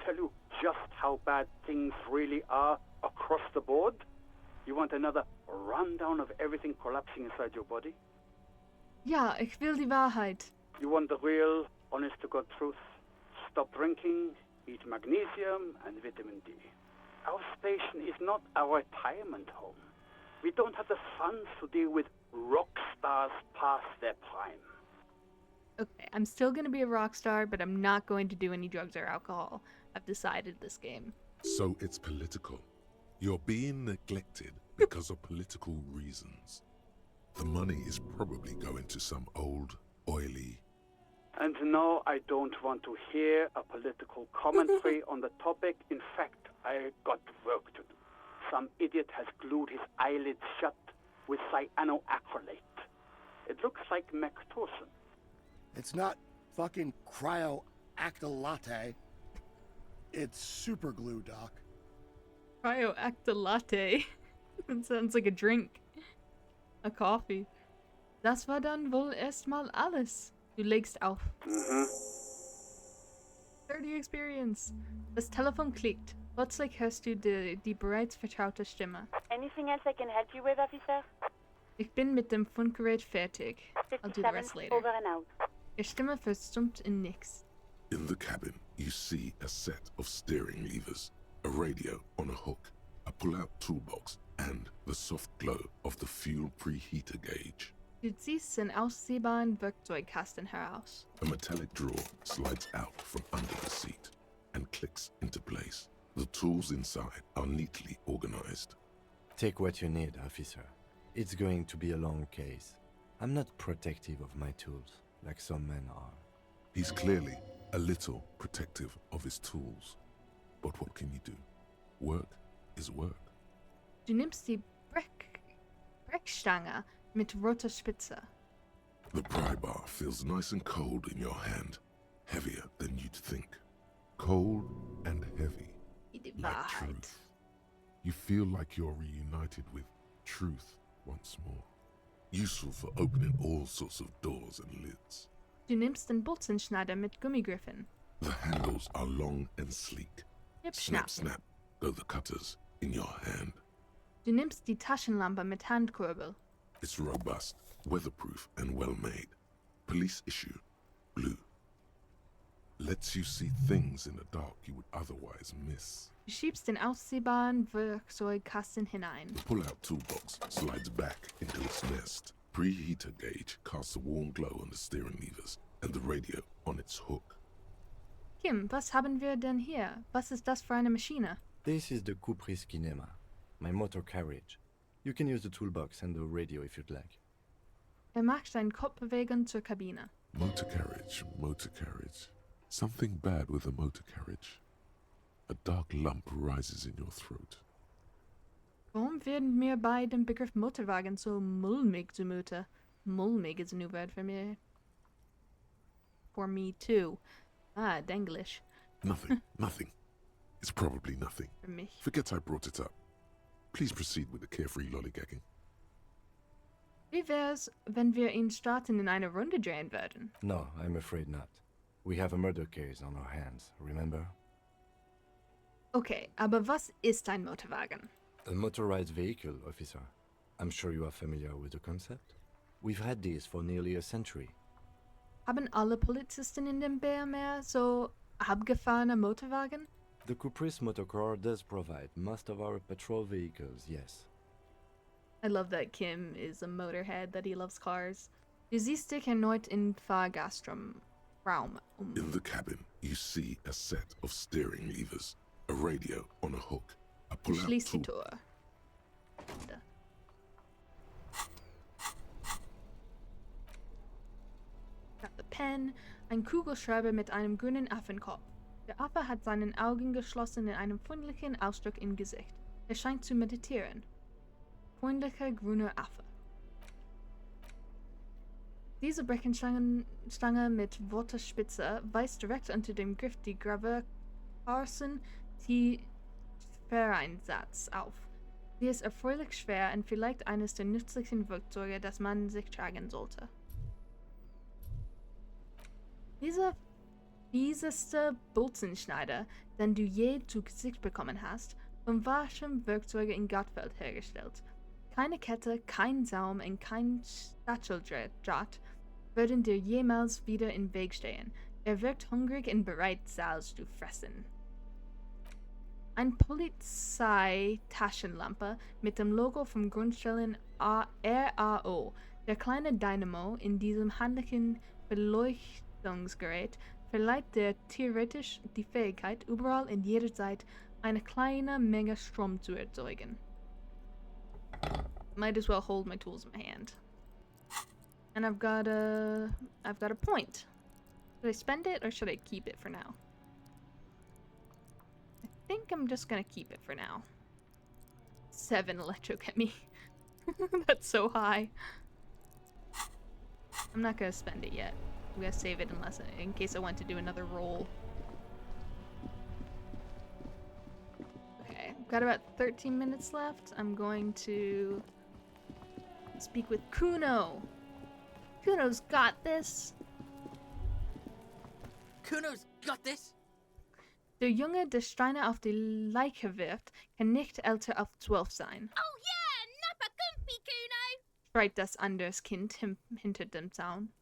Tell you just how bad things really are across the board? You want another rundown of everything collapsing inside your body? Ja, ich will die Wahrheit. You want the real, honest-to-God truth? Stop drinking, eat magnesium and vitamin D. Our station is not a retirement home. We don't have the funds to deal with rock stars past their prime. Okay, I'm still gonna be a rock star, but I'm not going to do any drugs or alcohol. I've decided this game. So it's political. You're being neglected because of political reasons. The money is probably going to some old, oily... And no, I don't want to hear a political commentary on the topic. In fact, I got work to do. Some idiot has glued his eyelids shut with cyanoacrylate. It looks like Mactorson. It's not fucking cryoactylate. It's super glue, Doc. Cryoactylate. That sounds like a drink. A coffee. Das war dann wohl erstmal alles. Du legst auf. 30 Experience. Das Telefon klickt. Plötzlich hörst du die bereits vertraute Stimme. Anything else I can help you with, officer? Ich bin mit dem Funkgerät fertig. I'll do the rest 57, later. over and out. Ihre Stimme verstummt in nix. In the cabin, you see a set of steering levers, a radio on a hook, a pull-out toolbox, and the soft glow of the fuel preheater gauge. Du ziehst den ausziehbaren Werkzeugkasten heraus. A metallic drawer slides out from under the seat and clicks into place. The tools inside are neatly organized. Take what you need, officer. It's going to be a long case. I'm not protective of my tools, like some men are. He's clearly a little protective of his tools. But what can you do? Work is work. Du nimmst die Brechstange mit roter Spitze. The pry bar feels nice and cold in your hand, heavier than you'd think. Cold and heavy, Die like Wahrheit. truth. You feel like you're reunited with truth once more. Useful for opening all sorts of doors and lids. Du nimmst den Bolzenschneider mit Gummigriffen. The handles are long and sleek. Yep, Snap, schnapp. snap, go the cutters in your hand. Du nimmst die Taschenlampe mit Handkurbel. It's robust, weatherproof, and well-made. Police issue, blue. Lets you see things in the dark you would otherwise miss. Du schiebst den ausziehbaren Werkzeugkasten hinein. The pull-out toolbox slides back into its nest. Preheater gauge casts a warm glow on the steering levers and the radio on its hook. Kim, was haben wir denn hier? Was ist das für eine Maschine? This is the Cupri's Kinema, my motor carriage. You can use the toolbox and the radio if you'd like. Macht eine Kopfbewegung zur Kabine. Motor carriage, motor carriage. Something bad with a motor carriage. A dark lump rises in your throat. Warum werden mir bei dem Begriff Motorwagen so mulmig zumute? Mulmig is a new word for me. For me too. Ah, Denglish. Nothing, nothing. It's probably nothing. Für mich. Forget I brought it up. Please proceed with the carefree lollygagging. Wie wär's, wenn wir ihn starten in eine Runde drehen würden? No, I'm afraid not. We have a murder case on our hands, remember? Okay, aber was ist ein Motorwagen? A motorized vehicle, officer. I'm sure you are familiar with the concept. We've had these for nearly a century. Haben alle Polizisten in dem Meer so abgefahrene Motorwagen? The Caprice Motorcar does provide most of our patrol vehicles, yes. I love that Kim is a motorhead, that he loves cars. Du siehst dich erneut im Fahrgastraum. In the cabin, you see a set of steering levers, a radio on a hook, a pull-out Schließ die tool. Tür. Got the pen, ein Kugelschreiber mit einem grünen Affenkopf. Der Affe hat seine Augen geschlossen in einem freundlichen Ausdruck im Gesicht. Er scheint zu meditieren. Freundlicher grüner Affe. Diese Breckenstange mit Wortespitze weist direkt unter dem Griff die Graveur Carson T. Vereinsatz auf. Sie ist erfreulich schwer und vielleicht eines der nützlichen Werkzeuge, das man sich tragen sollte. Dieser fieseste Bolzenschneider, den du je zu Gesicht bekommen hast, von welchem Werkzeuge in Gottfeld hergestellt. Keine Kette, kein Saum und kein Stacheldraht würden dir jemals wieder im Weg stehen. Er wirkt hungrig und bereit, Salz zu fressen. Ein Polizeitaschenlampe mit dem Logo vom Grundstellen RAO. Der kleine Dynamo in diesem handlichen Beleuchtungsgerät verleiht dir theoretisch die Fähigkeit, überall in jeder Zeit eine kleine Menge Strom zu erzeugen. Might as well hold my tools in my hand. And I've got a point. Should I spend it or should I keep it for now? I think I'm just gonna keep it for now. 7 electrochemy. That's so high. I'm not gonna spend it yet. I'm gonna save it in case I want to do another roll. Okay, I've got about 13 minutes left. I'm going to speak with Kuno. Kuno's got this. Kuno's got this. Der Junge, der Steine auf die Leiche wirft, kann nicht älter als 12 sein. Oh yeah, Nappa Gumpy, Kuno! Schreit das anderes Kind hinter dem Zaun.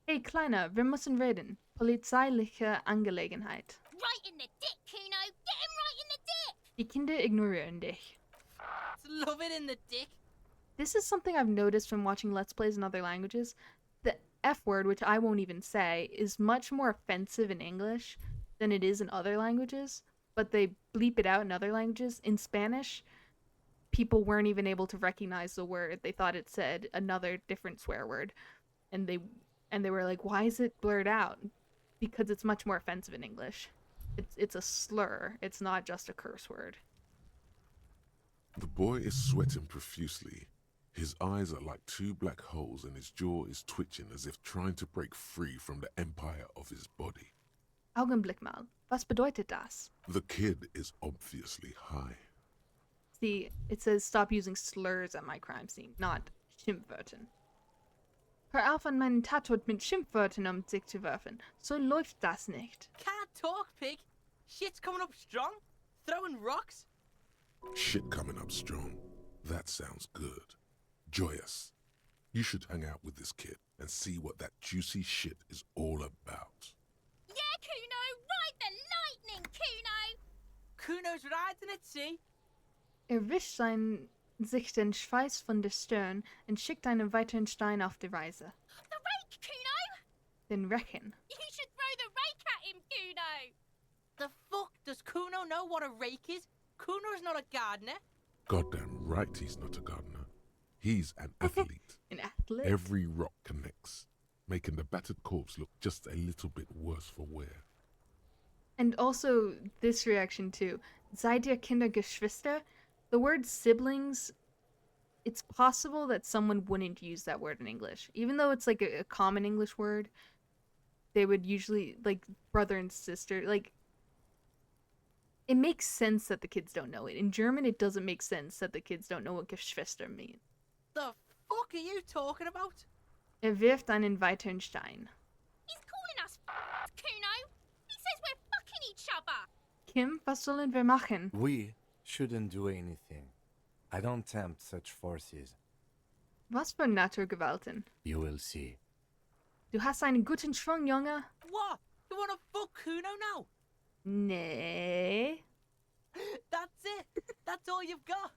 Hey Kleiner, wir müssen reden. Polizeiliche Angelegenheit. Right in the dick, Kuno! Get him right in the dick! Die Kinder ignorieren dich. Love it in the dick. This is something I've noticed when watching Let's Plays in other languages. The F word, which I won't even say, is much more offensive in English than it is in other languages, but they bleep it out in other languages. In Spanish, people weren't even able to recognize the word. They thought it said another different swear word. And they were like, why is it blurred out? Because it's much more offensive in English. It's a slur. It's not just a curse word. The boy is sweating profusely. His eyes are like 2 black holes and his jaw is twitching as if trying to break free from the empire of his body. Augenblick mal. Was bedeutet das? The kid is obviously high. See, it says stop using slurs at my crime scene, not Schimpfwörtern. Hör auf, an meinen Tatort mit Schimpfwörtern um sich zu werfen. So läuft das nicht. Can't talk, pig. Shit's coming up strong. Throwing rocks. Shit coming up strong. That sounds good. Joyous. You should hang out with this kid and see what that juicy shit is all about. Yeah, Kuno! Ride the lightning, Kuno! Kuno's riding it, see? Wischt sich den Schweiß von der Stirn und schickt einen weiteren Stein auf die Reise. The rake, Kuno! Den Rechen. You should throw the rake at him, Kuno! The fuck? Does Kuno know what a rake is? Kuno's not a gardener. Goddamn right he's not a gardener. He's an athlete. An athlete? Every rock connects, making the battered corpse look just a little bit worse for wear. And also this reaction too. Seid ihr Kinder Geschwister? The word siblings, it's possible that someone wouldn't use that word in English. Even though it's like a common English word, they would usually, like, brother and sister, like, it makes sense that the kids don't know it. In German, it doesn't make sense that the kids don't know what Geschwister means. The fuck are you talking about? Wirft einen weiteren Stein. He's calling us Kuno. He says we're fucking each other. Kim, was sollen wir machen? We shouldn't do anything. I don't tempt such forces. Was für Naturgewalten? You will see. Du hast einen guten Schwung, Junge. What? You wanna fuck Kuno now? Nee. That's it? That's all you've got?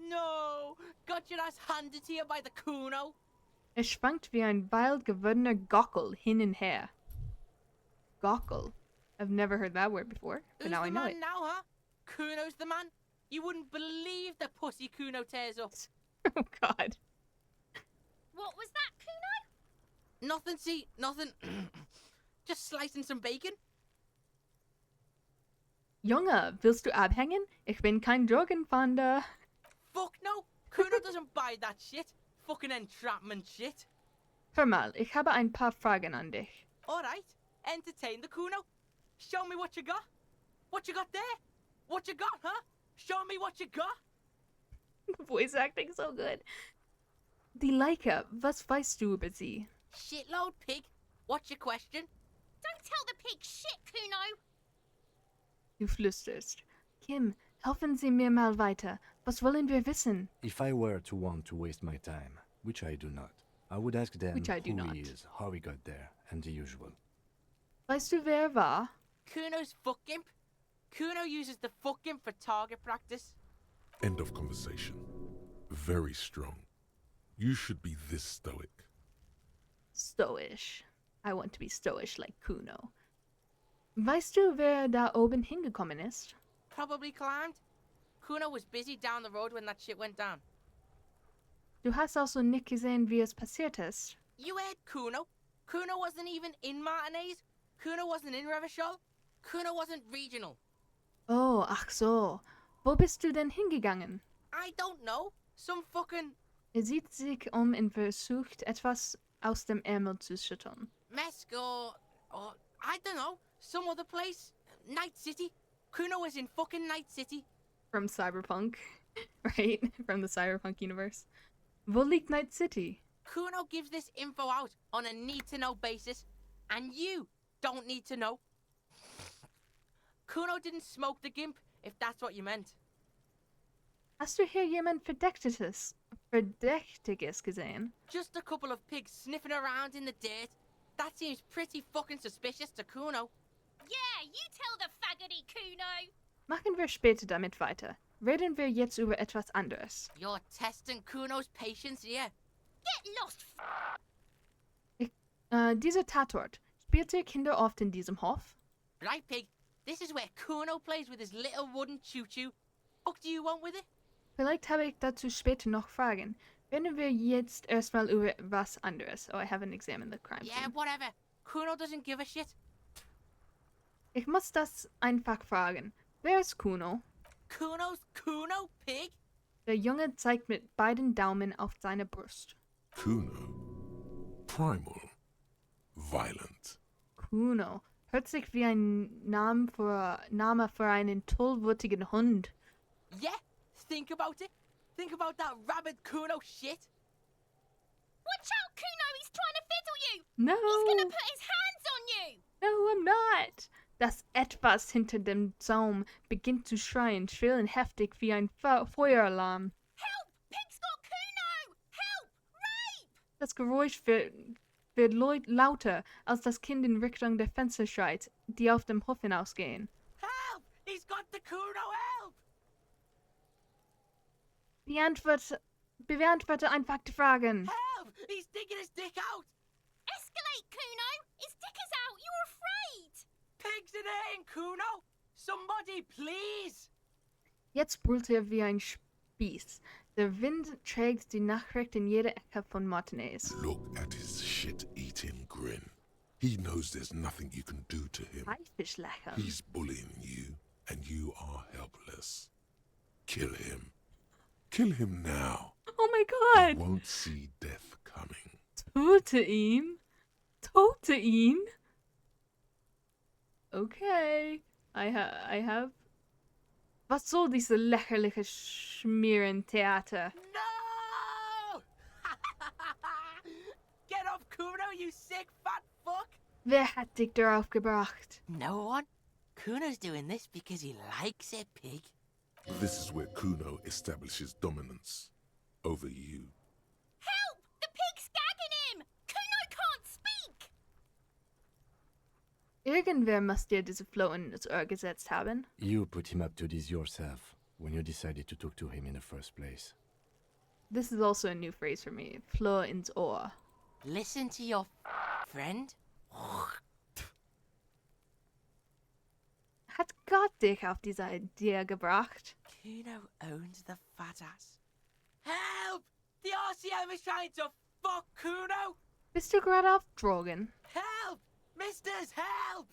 No! Got your ass handed to you by the Kuno? Es schwankt wie ein wild gewordener Gockel hin und her. Gockel. I've never heard that word before, but Who's now I the know man it. now, huh? Kuno's the man? You wouldn't believe the pussy Kuno tears up. Oh God. What was that, Kuno? Nothing, see, nothing. Just slicing some bacon. Junge, willst du abhängen? Ich bin kein Drogenfahnder. Fuck no! Kuno doesn't buy that shit. Fucking entrapment shit. Hör mal, ich habe ein paar Fragen an dich. Alright, entertain the Kuno. Show me what you got. What you got there? What you got, huh? Show me what you got. Voice acting so good. Die Leica, was weißt du über sie? Shitload pig. What's your question? Don't tell the pig shit, Kuno. Du flüsterst. Kim, helfen Sie mir mal weiter. Was wollen wir wissen? If I were to want to waste my time, which I do not, I would ask them Which I do who not. he is, how he got there, and the usual. Weißt du, wer war? Kuno's fuck imp. Kuno uses the fuck imp for target practice. End of conversation. Very strong. You should be this stoic. Stoisch. I want to be stoisch like Kuno. Weißt du, wer da oben hingekommen ist? Probably climbed. Kuno was busy down the road when that shit went down. Du hast also nicht gesehen, wie es passiert ist. You heard Kuno. Kuno wasn't even in Martinez. Kuno wasn't in Revachol. Kuno wasn't regional. Oh, ach so. Wo bist du denn hingegangen? I don't know. Some fucking Sieht sich und versucht, etwas aus dem Ärmel zu schütteln. Mesco or I don't know. Some other place. Night City. Kuno was in fucking Night City. From Cyberpunk, right? From the Cyberpunk universe. Wo liegt Night City? Kuno gives this info out on a need-to-know basis, and you don't need to know. Kuno didn't smoke the gimp, if that's what you meant. Hast du hier jemand Verdächtiges gesehen? Just a couple of pigs sniffing around in the dirt. That seems pretty fucking suspicious to Kuno. Yeah, you tell the faggoty, Kuno. Machen wir später damit weiter. Reden wir jetzt über etwas anderes. You're testing Kuno's patience here. Get lost, Dieser Tatort. Spielt ihr Kinder oft in diesem Hof? Right, pig. This is where Kuno plays with his little wooden choo-choo. What do you want with it? Vielleicht habe ich dazu später noch Fragen. Reden wir jetzt erstmal über was anderes. Oh, I haven't examined the crime Yeah, scene. whatever. Kuno doesn't give a shit. Ich muss das einfach fragen. Wer ist Kuno? Kuno's Kuno, pig? Der Junge zeigt mit beiden Daumen auf seine Brust. Kuno. Primal. Violent. Kuno. Hört sich wie ein Name für einen tollwütigen Hund. Yeah, think about it. Think about that rabid Kuno shit. Watch out, Kuno, he's trying to fiddle you. No. He's gonna put his hands on you. No, I'm not. Das Etwas hinter dem Zaum beginnt zu schreien, schrill und heftig wie ein Feueralarm. Help! Pig's got Kuno! Help! Rape! Das Geräusch wird lauter, als das Kind in Richtung der Fenster schreit, die auf dem Hof hinausgehen. Help! He's got the Kuno, help! Beantworte einfach die Fragen. Help! He's digging his dick out! Escalate, Kuno! His dick is out! You're afraid! Pigs in here, Kuno! Somebody, please! Jetzt brüllt er wie ein Spieß. Der Wind trägt die Nachricht in jede Ecke von Martinez. Look at his shit-eating grin. He knows there's nothing you can do to him. Haifischlachen. He's bullying you, and you are helpless. Kill him. Kill him now. Oh my God! You won't see death coming. Tote ihn? Tote ihn? Okay. I have... Was soll diese lächerliche Schmierentheater? No! Get off, Kuno, you sick fat fuck! Wer hat dich darauf gebracht? No one. Kuno's doing this because he likes it, pig. This is where Kuno establishes dominance over you. Help! The pig's gagging him! Kuno can't speak! Irgendwer muss dir diese Floh ins Ohr gesetzt haben. You put him up to this yourself when you decided to talk to him in the first place. This is also a new phrase for me. Floh ins Ohr. Listen to your friend. Hat Gott dich auf diese Idee gebracht? Kuno owns the fat ass. Help! The RCM is trying to fuck Kuno! Bist du gerade auf Drogen? Help! Misters, help!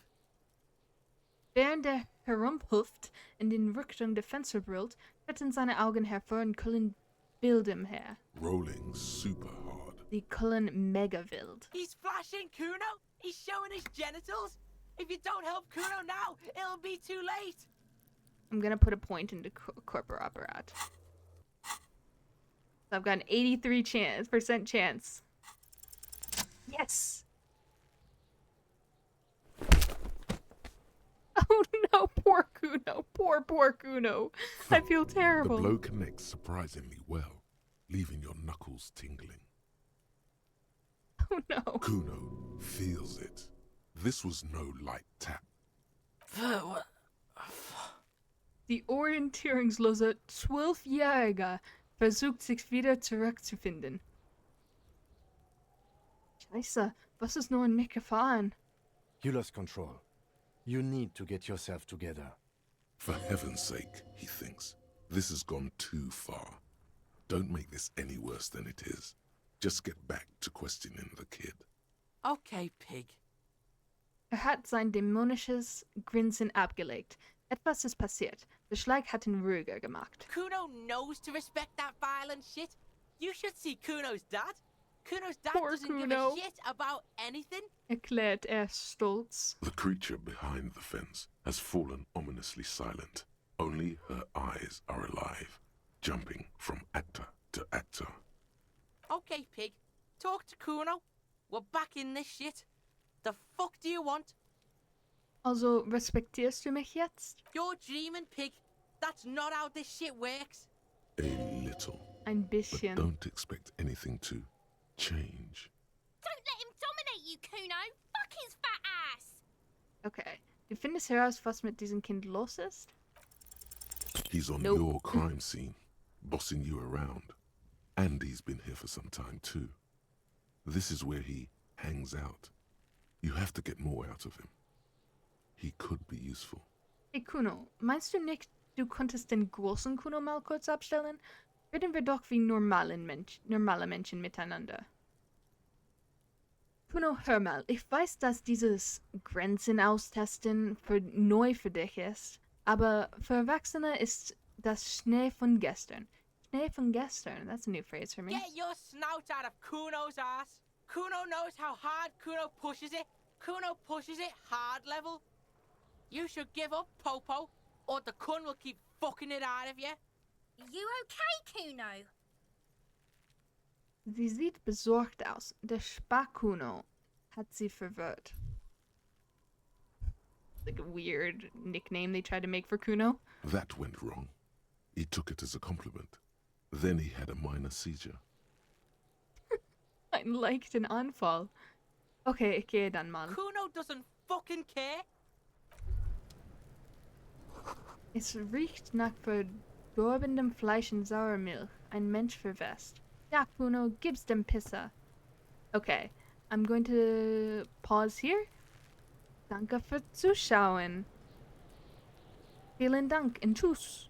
Während er herumpufft, in den Richtung der Fenster brüllt, treten seine Augen hervor und kullen wild umher. Rolling super hard. Die kullen mega wild. He's flashing Kuno! He's showing his genitals! If you don't help Kuno now, it'll be too late! I'm gonna put a point into corporate apparat. So I've got an 83% chance. Yes! Oh no, poor Kuno. Poor Kuno. I feel terrible. The blow connects surprisingly well, leaving your knuckles tingling. Oh no. Kuno feels it. This was no light tap. Die orientierungslose 12-Jährige versucht sich wieder zurückzufinden. Scheiße, was ist nur in mich gefahren? You lost control. You need to get yourself together. For heaven's sake, he thinks. This has gone too far. Don't make this any worse than it is. Just get back to questioning the kid. Okay, pig. Hat sein dämonisches Grinsen abgelegt. Etwas ist passiert. Der Schlag hat ihn ruhiger gemacht. Kuno knows to respect that violent shit. You should see Kuno's dad. Kuno's dad Poor doesn't Kuno. give a shit about anything. Erklärt stolz. The creature behind the fence has fallen ominously silent. Only her eyes are alive, jumping from actor to actor. Okay, pig. Talk to Kuno. We're back in this shit. The fuck do you want? Also, respektierst du mich jetzt? You're dreaming, pig. That's not how this shit works. A little. Ein But bisschen. don't expect anything to change. Don't let him dominate you, Kuno. Fuck his fat ass. Okay. Du findest heraus, was mit diesem Kind los ist? He's on Nope. your crime scene, bossing you around. And he's been here for some time too. This is where he hangs out. You have to get more out of him. He could be useful. Hey Kuno, meinst du nicht, du konntest den großen Kuno mal kurz abstellen? Reden wir doch wie normale Menschen miteinander. Kuno, hör mal, ich weiß, dass dieses Grenzen austesten neu für dich ist, aber für Erwachsene ist das Schnee von gestern. Schnee von gestern, that's a new phrase for me. Get your snout out of Kuno's ass. Kuno knows how hard Kuno pushes it. Kuno pushes it hard level. You should give up, Popo, or the Kun will keep fucking it out of you. You okay, Kuno? Sie sieht besorgt aus. Der Spa-Kuno hat sie verwirrt. Like a weird nickname they tried to make for Kuno. That went wrong. He took it as a compliment. Then he had a minor seizure. Einen leichten Anfall. Okay, ich gehe dann mal. Kuno doesn't fucking care. Es riecht nach verdorbendem Fleisch und saurer Milch. Ein Mensch verwest. Ja, Kuno, gib's dem Pisser. Okay, I'm going to pause here. Danke für Zuschauen. Vielen Dank und tschüss.